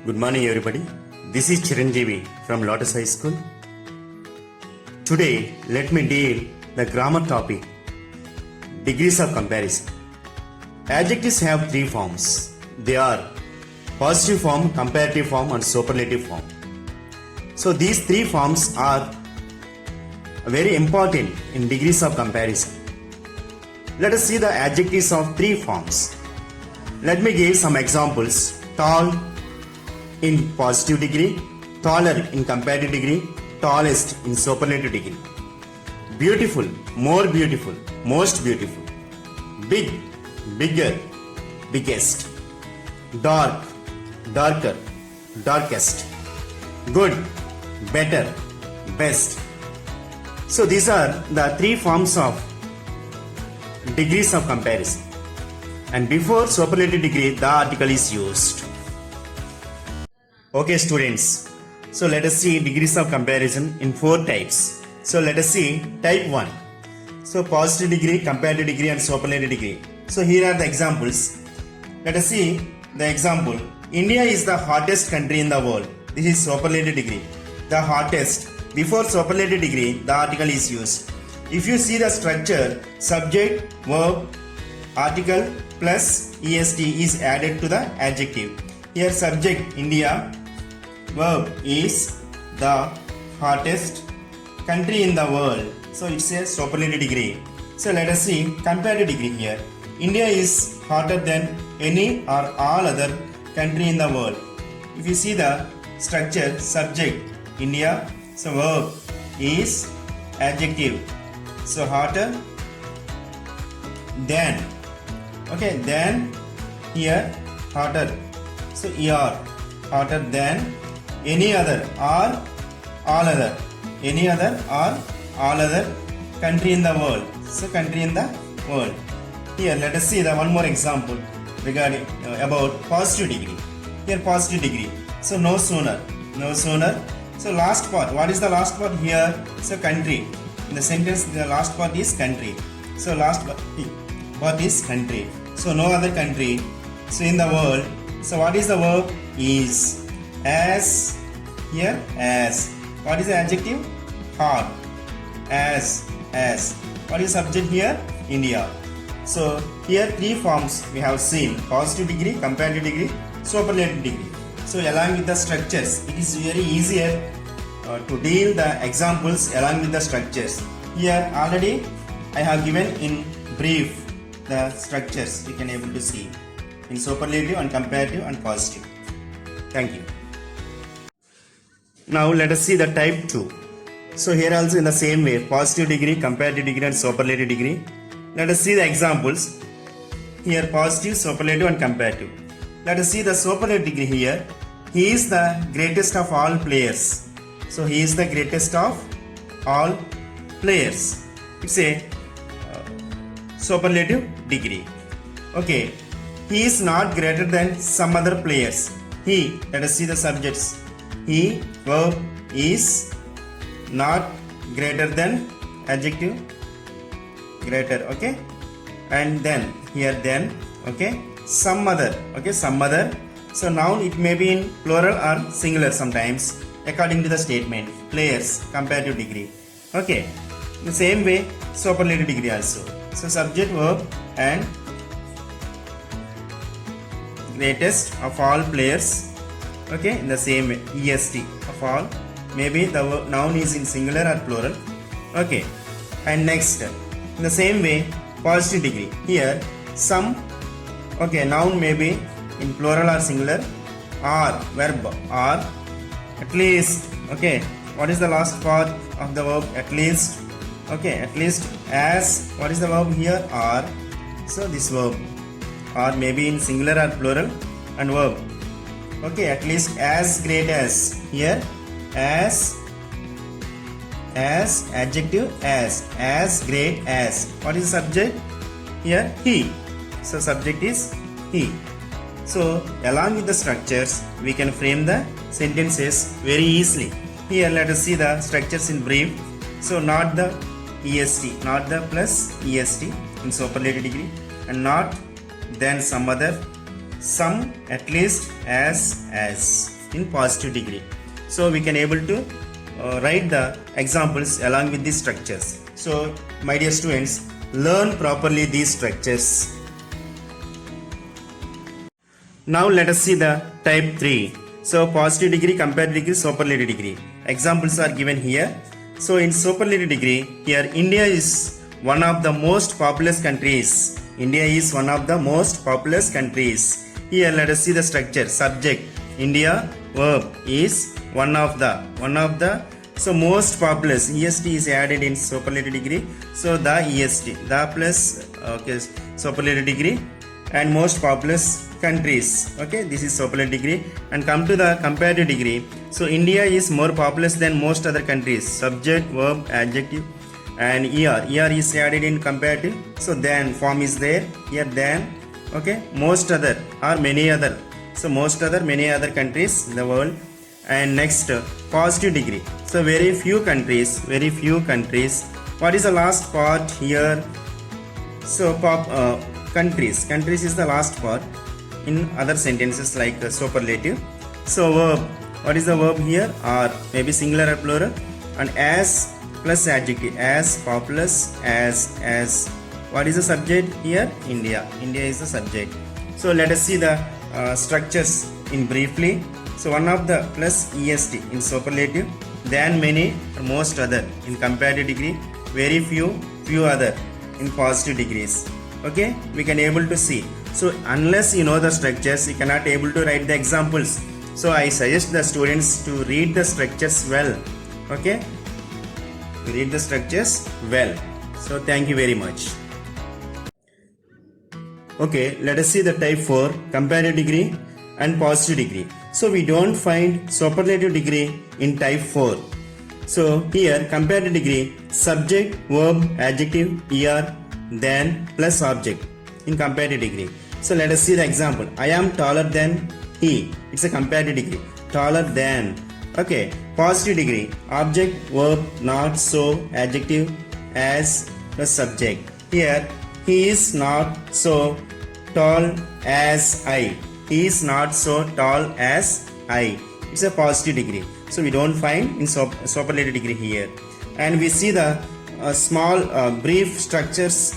Good morning, everybody. This is Chiranjeevi from Lotus High School. Today, let me deal the grammar topic, degrees of comparison. Adjectives have three forms. They are positive form, comparative form, and superlative form. So these three forms are very important in degrees of comparison. Let us see the adjectives of three forms. Let me give some examples. Tall in positive degree, taller in comparative degree, tallest in superlative degree. Beautiful, more beautiful, most beautiful. Big, bigger, biggest. Dark, darker, darkest. Good, better, best. So these are the three forms of degrees of comparison. And before superlative degree, the article is used. Okay, students. So let us see degrees of comparison in four types. So let us see type 1. So positive degree, comparative degree, and superlative degree. So here are the examples. Let us see the example. India is the hottest country in the world. This is superlative degree. The hottest. Before superlative degree, the article is used. If you see the structure, subject, verb, article plus est is added to the adjective. Here subject India, verb is the hottest country in the world. So it's a superlative degree. So let us see comparative degree here. India is hotter than any or all other country in the world. If you see the structure, subject India, so verb is adjective. So hotter than. Okay, then here hotter. So er, hotter than any other or all other. Any other or all other country in the world. So country in the world. Here let us see the one more example regarding about positive degree. Here positive degree. So no sooner. No sooner. So last part. What is the last part here? So country. In the sentence the last part is country. So last part is country. So no other country. So in the world. So what is the verb? Is. As. Here as. What is the adjective? Hot. As. What is subject here? India. So here three forms we have seen: positive degree, comparative degree, superlative degree. So along with the structures, it is very easier to deal the examples along with the structures. Here already I have given in brief the structures you can able to see in superlative and comparative and positive. Thank you. Now let us see the type 2. So here also in the same way, positive degree, comparative degree, and superlative degree. Let us see the examples. Here positive, superlative, and comparative. Let us see the superlative degree here. He is the greatest of all players. So he is the greatest of all players. It's a superlative degree. Okay. He is not greater than some other players. He. Let us see the subjects. He, verb, is not greater than, adjective, greater, okay, and then here then, okay, some other, okay, some other. So noun it may be in plural or singular sometimes according to the statement. Players, comparative degree, okay. In the same way superlative degree also. So subject, verb, and greatest of all players, okay, in the same way, est of all. Maybe the noun is in singular or plural, okay. And next in the same way positive degree. Here some, okay, noun may be in plural or singular, or verb, or at least, okay. What is the last part of the verb? At least, okay, at least as. What is the verb here? Or. So this verb, or maybe in singular or plural, and verb, okay, at least as great as. Here as adjective, as great as. What is the subject? Here he. So subject is he. So along with the structures we can frame the sentences very easily. Here let us see the structures in brief. So not the est, not the plus est in superlative degree, and not then some other, some, at least, as. in positive degree. So we can able to write the examples along with these structures. So my dear students, learn properly these structures. Now let us see the type 3. So positive degree, comparative degree, superlative degree. Examples are given here. So in superlative degree, here India is one of the most populous countries. India is one of the most populous countries. Here let us see the structure. Subject, India, verb is one of the. So most populous, est is added in superlative degree. So the est, the plus superlative degree, and most populous countries. Okay, this is superlative degree. And come to the comparative degree. So India is more populous than most other countries. Subject, verb, adjective, and er is added in comparative. So then form is there here, then. Okay, most other or many other. So most other, many other countries in the world. And next, positive degree. So very few countries. What is the last part here? So countries is the last part in other sentences like superlative. So verb, what is the verb here? Are, maybe singular or plural. And as plus adjective, as, populous, as. What is the subject here? India is the subject. So let us see the structures in briefly. So one of the plus est in superlative, then many, most other in comparative degree, very few other in positive degrees. Okay, we can able to see. So unless you know the structures, you cannot able to write the examples. So I suggest the students to read the structures well. Okay, read the structures well. So thank you very much. Okay, let us see the type 4, comparative degree and positive degree. So we don't find superlative degree in type 4. So here comparative degree, subject, verb, adjective, er, then plus object in comparative degree. So let us see the example. I am taller than he. It's a comparative degree. Taller than. Okay, positive degree, object, verb, not, so, adjective, as plus subject. Here he is not so tall as I. He is not so tall as I. It's a positive degree. So we don't find in superlative degree here. And we see the small brief structures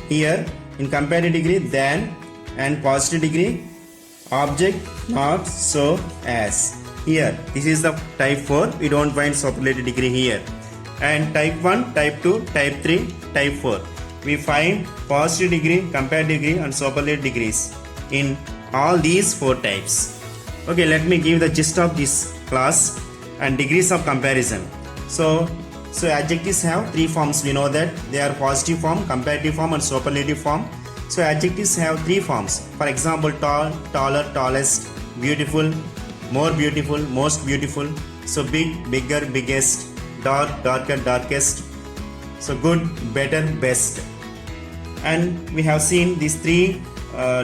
here in comparative degree, then, and positive degree, object, not, so, as. Here, this is the type 4. We don't find superlative degree here. And type 1, type 2, type 3, type 4. We find positive degree, comparative degree, and superlative degrees in all these 4 types. Okay, let me give the gist of this class and degrees of comparison. So adjectives have 3 forms. We know that they are positive form, comparative form, and superlative form. So adjectives have 3 forms. For example, tall, taller, tallest, beautiful, more beautiful, most beautiful. So big, bigger, biggest, dark, darker, darkest. So good, better, best. And we have seen these 3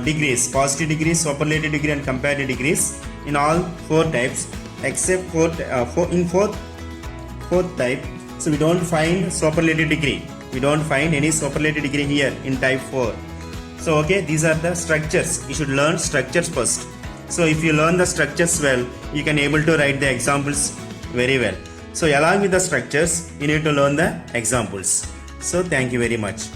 degrees, positive degrees, superlative degree, and comparative degrees in all 4 types, except fourth type. So we don't find superlative degree. We don't find any superlative degree here in type 4. So okay, these are the structures. You should learn structures first. So if you learn the structures well, you can able to write the examples very well. So along with the structures, you need to learn the examples. So thank you very much.